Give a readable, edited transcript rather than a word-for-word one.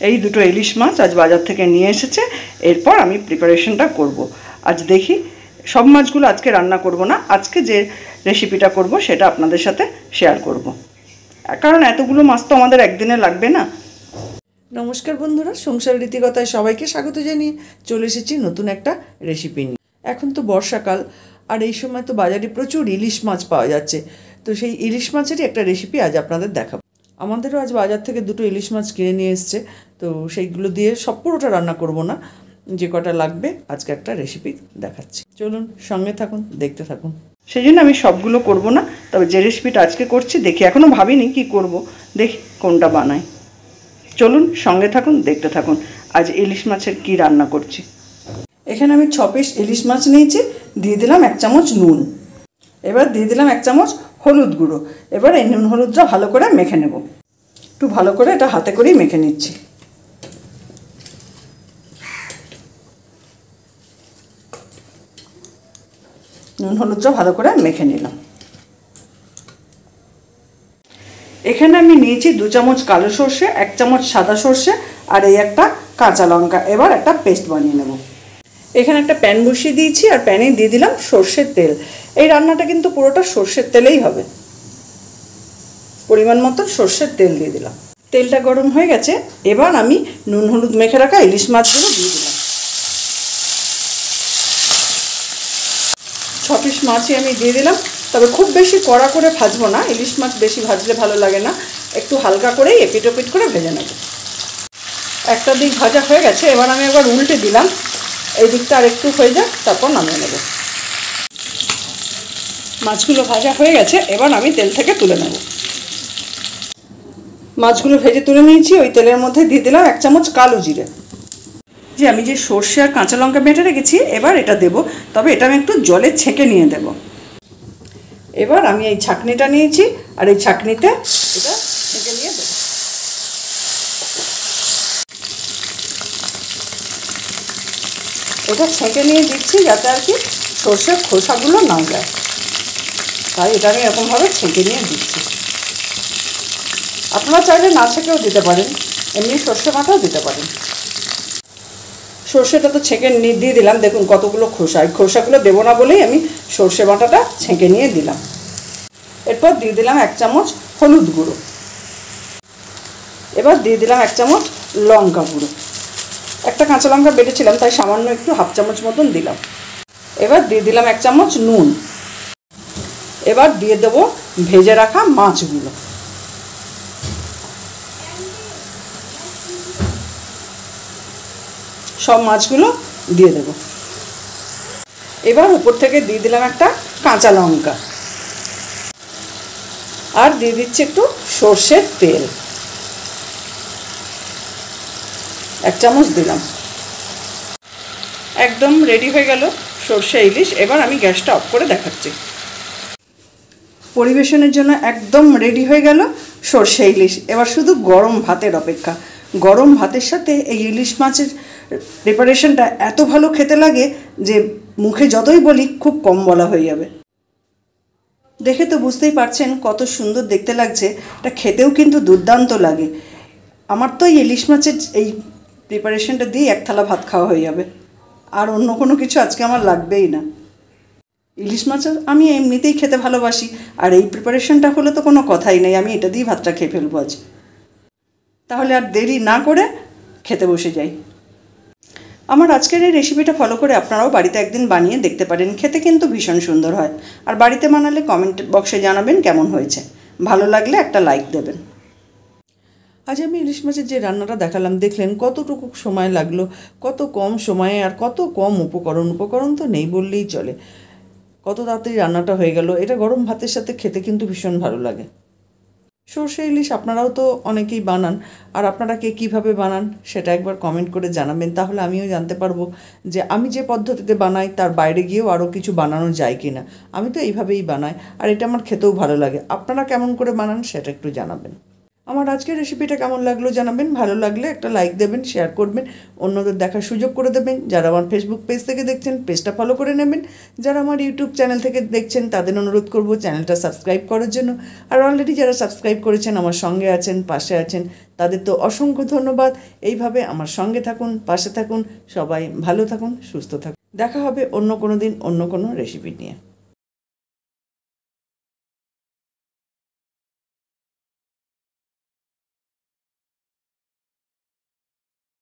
এই দুটো ইলিশ মাছ আজ বাজার থেকে নিয়ে এসেছে। এরপর আমি প্রিপারেশনটা করব। আজ দেখি, সব মাছগুলো আজকে রান্না করব না, আজকে যে রেসিপিটা করব সেটা আপনাদের সাথে শেয়ার করব, কারণ এতগুলো মাছ তো আমাদের একদিনে লাগবে না। নমস্কার বন্ধুরা, সংসার রীতিকথায় সবাইকে স্বাগত জানিয়ে চলে এসেছি নতুন একটা রেসিপি নিয়ে। এখন তো বর্ষাকাল, আর এই সময় তো বাজারে প্রচুর ইলিশ মাছ পাওয়া যাচ্ছে। তো সেই ইলিশ মাছেরই একটা রেসিপি আজ আপনাদের দেখাবো। আমাদেরও আজ বাজার থেকে দুটো ইলিশ মাছ কিনে নিয়ে এসছে, তো সেইগুলো দিয়ে সব পুরোটা রান্না করব না, যে কটা লাগবে আজকে একটা রেসিপি দেখাচ্ছি। চলুন সঙ্গে থাকুন, দেখতে থাকুন। সেই জন্য আমি সবগুলো করব না, তবে যে রেসিপিটা আজকে করছি দেখি, এখনও ভাবিনি কি করব, দেখি কোনটা বানাই। চলুন সঙ্গে থাকুন, দেখতে থাকুন আজ ইলিশ মাছের কি রান্না করছি। এখানে আমি 6 পিস ইলিশ মাছ নিয়েছি, দিয়ে দিলাম 1 চামচ নুন, এবার দিয়ে দিলাম 1 চামচ হলুদ গুঁড়ো। এবার এই নুন হলুদটা ভালো করে মেখে নেব। একটু ভালো করে এটা হাতে করেই মেখে নিচ্ছি। নুন হলুদটা ভালো করে মেখে নিলাম। এখানে আমি নিয়েছি 2 চামচ কালো সর্ষে, 1 চামচ সাদা সর্ষে, আর এই একটা কাঁচা লঙ্কা। এবার একটা পেস্ট বানিয়ে নেব। এখানে একটা প্যান বসিয়ে দিয়েছি, আর প্যানে দিয়ে দিলাম সর্ষের তেল। এই রান্নাটা কিন্তু পুরোটা সর্ষের তেলেই হবে। পরিমাণ মতো সর্ষের তেল দিয়ে দিলাম। তেলটা গরম হয়ে গেছে, এবার আমি নুন হলুদ মেখে রাখা ইলিশ মাছগুলো দিয়ে দিলাম। 6 পিস মাছই আমি দিয়ে দিলাম, তবে খুব বেশি কড়া করে ভাজবো না, ইলিশ মাছ বেশি ভাজলে ভালো লাগে না, একটু হালকা করেই এপিট ওপিট করে ভেজে নেব। একটা দিক ভাজা হয়ে গেছে, এবার আমি একবার উল্টে দিলাম, এই দিকটা আর একটু হয়ে যাক, তারপর নামিয়ে নেব। মাছগুলো ভাজা হয়ে গেছে, এবার আমি তেল থেকে তুলে নেব। মাছগুলো ভেজে তুলে নিয়েছি। ওই তেলের মধ্যে দিয়ে দিলাম 1 চামচ কালো জিরে। যে আমি যে সর্ষে আর কাঁচা লঙ্কা বেটে রেখেছি, এবার এটা দেব, তবে এটা আমি একটু জলে ছেঁকে নিয়ে দেব। এবার আমি এই ছাঁকনিটা নিয়েছি, আর এই ছাঁকনিতে এটা ছেঁকে নিয়ে দেব। এটা ছেঁকে নিয়ে দিচ্ছি যাতে আর কি সর্ষের খোসাগুলো না যায়, তাই এটা আমি এরকমভাবে ছেঁকে নিয়ে দিচ্ছি। আপনারা চাইলে না ছেঁকেও দিতে পারেন, এমনি সর্ষে বাটাও দিতে পারেন। সর্ষেটা তো ছেঁকে দিয়ে দিলাম, দেখুন কতগুলো খোসা, এই খোসাগুলো দেবো না বলেই আমি সর্ষে বাটাটা ছেঁকে নিয়ে দিলাম। এরপর দিয়ে দিলাম 1 চামচ হলুদ গুঁড়ো। এবার দিয়ে দিলাম 1 চামচ লঙ্কা গুঁড়ো। একটা কাঁচা লঙ্কা বেটেছিলাম, তাই সামান্য একটু 1/2 চামচ মতন দিলাম। এবার দিয়ে দিলাম 1 চামচ নুন। এবার দিয়ে দেবো ভেজে রাখা মাছগুলো। সব মাছগুলো দিয়ে দেব। এবার উপর থেকে দিয়ে দিলাম একটা কাঁচা লঙ্কা, আর দিয়ে দিচ্ছি একটু সর্ষের তেল, 1 চামচ দিলাম। একদম রেডি হয়ে গেল সর্ষে ইলিশ। এবার আমি গ্যাসটা অফ করে দেখাচ্ছি। পরিবেশনের জন্য একদম রেডি হয়ে গেল সর্ষে ইলিশ। এবার শুধু গরম ভাতের অপেক্ষা। গরম ভাতের সাথে এই ইলিশ মাছের প্রিপারেশনটা এত ভালো খেতে লাগে যে মুখে যতই বলি খুব কম বলা হয়ে যাবে। দেখে তো বুঝতেই পারছেন কত সুন্দর দেখতে লাগছে, এটা খেতেও কিন্তু দুর্দান্ত লাগে। আমার তো এই ইলিশ মাছের এই প্রিপারেশনটা দিয়ে 1 থালা ভাত খাওয়া হয়ে যাবে, আর অন্য কোনো কিছু আজকে আমার লাগবেই না। ইলিশ মাছ আমি এমনিতেই খেতে ভালোবাসি, আর এই প্রিপারেশনটা হলে তো কোনো কথাই নেই, আমি এটা দিয়ে ভাতটা খেয়ে ফেলবো আজ। তাহলে আর দেরি না করে খেতে বসে যাই। আমার আজকের এই রেসিপিটা ফলো করে আপনারাও বাড়িতে একদিন বানিয়ে দেখতে পারেন, খেতে কিন্তু ভীষণ সুন্দর হয়। আর বাড়িতে বানালে কমেন্ট বক্সে জানাবেন কেমন হয়েছে, ভালো লাগলে একটা লাইক দেবেন। আজ আমি ইলিশ মাছের যে রান্নাটা দেখালাম, দেখলেন কতটুকু সময় লাগলো, কত কম সময়ে আর কত কম উপকরণ তো নেই বললেই চলে। কত তাড়াতাড়ি রান্নাটা হয়ে গেল। এটা গরম ভাতের সাথে খেতে কিন্তু ভীষণ ভালো লাগে। সর্ষে ইলিশ আপনারাও তো অনেকেই বানান, আর আপনারা কে কীভাবে বানান সেটা একবার কমেন্ট করে জানাবেন, তাহলে আমিও জানতে পারবো যে আমি যে পদ্ধতিতে বানাই তার বাইরে গিয়েও আরও কিছু বানানো যায় কি না। আমি তো এইভাবেই বানাই, আর এটা আমার খেতেও ভালো লাগে। আপনারা কেমন করে বানান সেটা একটু জানাবেন। আমার আজকের রেসিপিটা কেমন লাগলো জানাবেন। ভালো লাগলে একটা লাইক দেবেন, শেয়ার করবেন, অন্যদের দেখার সুযোগ করে দেবেন। যারা আমার ফেসবুক পেজ থেকে দেখছেন পেজটা ফলো করে নেবেন, যারা আমার ইউটিউব চ্যানেল থেকে দেখছেন তাদের অনুরোধ করব চ্যানেলটা সাবস্ক্রাইব করার জন্য। আর অলরেডি যারা সাবস্ক্রাইব করেছেন, আমার সঙ্গে আছেন, পাশে আছেন, তাদের তো অসংখ্য ধন্যবাদ। এইভাবে আমার সঙ্গে থাকুন, পাশে থাকুন, সবাই ভালো থাকুন, সুস্থ থাকুন। দেখা হবে অন্য কোনো দিন অন্য কোনো রেসিপি নিয়ে।